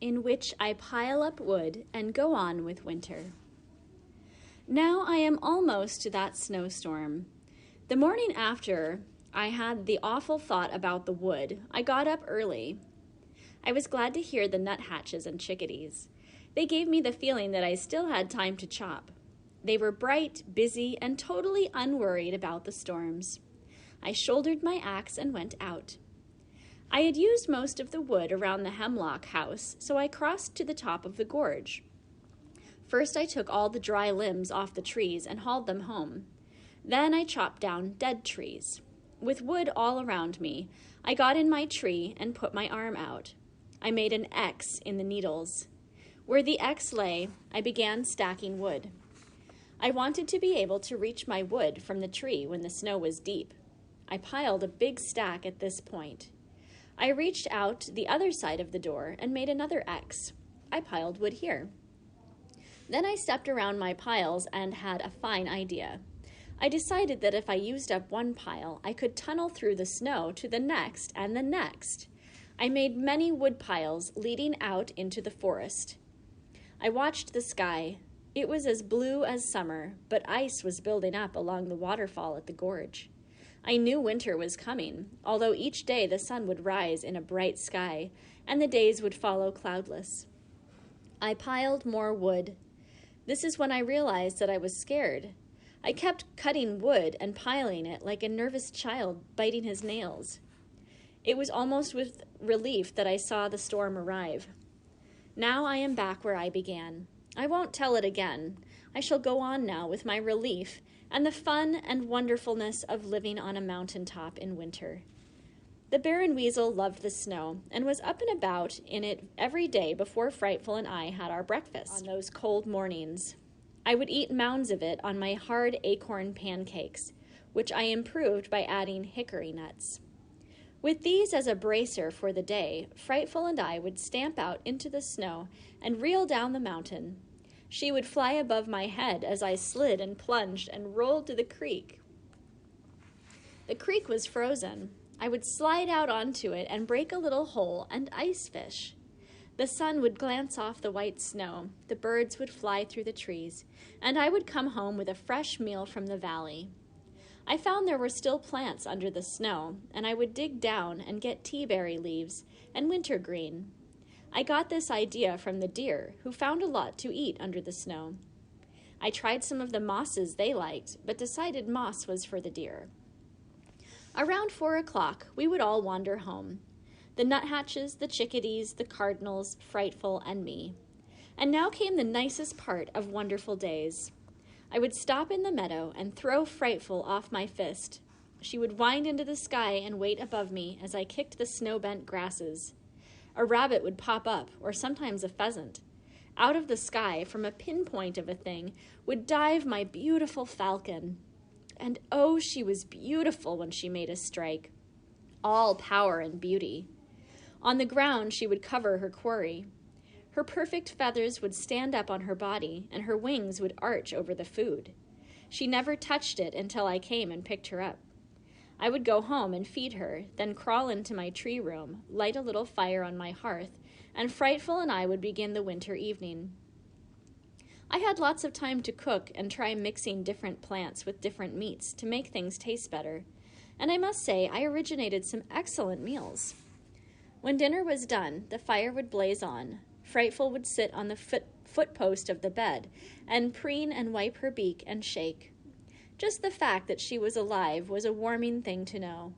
in which I pile up wood and go on with winter. Now I am almost to that snowstorm. The morning after I had the awful thought about the wood, I got up early. I was glad to hear the nuthatches and chickadees. They gave me the feeling that I still had time to chop. They were bright, busy, and totally unworried about the storms. I shouldered my axe and went out. I had used most of the wood around the hemlock house, so I crossed to the top of the gorge. First, I took all the dry limbs off the trees and hauled them home. Then I chopped down dead trees. With wood all around me, I got in my tree and put my arm out. I made an X in the needles. Where the X lay, I began stacking wood. I wanted to be able to reach my wood from the tree when the snow was deep. I piled a big stack at this point. I reached out the other side of the door and made another X. I piled wood here. Then I stepped around my piles and had a fine idea. I decided that if I used up one pile, I could tunnel through the snow to the next and the next. I made many wood piles leading out into the forest. I watched the sky. It was as blue as summer, but ice was building up along the waterfall at the gorge. I knew winter was coming, although each day the sun would rise in a bright sky, and the days would follow cloudless. I piled more wood. This is when I realized that I was scared. I kept cutting wood and piling it like a nervous child biting his nails. It was almost with relief that I saw the storm arrive. Now I am back where I began. I won't tell it again. I shall go on now with my relief and the fun and wonderfulness of living on a mountaintop in winter. The bear and weasel loved the snow and was up and about in it every day before Frightful and I had our breakfast on those cold mornings. I would eat mounds of it on my hard acorn pancakes, which I improved by adding hickory nuts. With these as a bracer for the day, Frightful and I would stamp out into the snow and reel down the mountain. She would fly above my head as I slid and plunged and rolled to the creek. The creek was frozen. I would slide out onto it and break a little hole and ice fish. The sun would glance off the white snow, the birds would fly through the trees, and I would come home with a fresh meal from the valley. I found there were still plants under the snow, and I would dig down and get teaberry leaves and wintergreen. I got this idea from the deer, who found a lot to eat under the snow. I tried some of the mosses they liked, but decided moss was for the deer. Around 4 o'clock, we would all wander home. The nuthatches, the chickadees, the cardinals, Frightful, and me. And now came the nicest part of wonderful days. I would stop in the meadow and throw Frightful off my fist. She would wind into the sky and wait above me as I kicked the snow-bent grasses. A rabbit would pop up, or sometimes a pheasant. Out of the sky, from a pinpoint of a thing, would dive my beautiful falcon. And oh, she was beautiful when she made a strike. All power and beauty. On the ground, she would cover her quarry. Her perfect feathers would stand up on her body, and her wings would arch over the food. She never touched it until I came and picked her up. I would go home and feed her, then crawl into my tree room, light a little fire on my hearth, and Frightful and I would begin the winter evening. I had lots of time to cook and try mixing different plants with different meats to make things taste better, and I must say I originated some excellent meals. When dinner was done, the fire would blaze on. Frightful would sit on the footpost of the bed and preen and wipe her beak and shake. Just the fact that she was alive was a warming thing to know.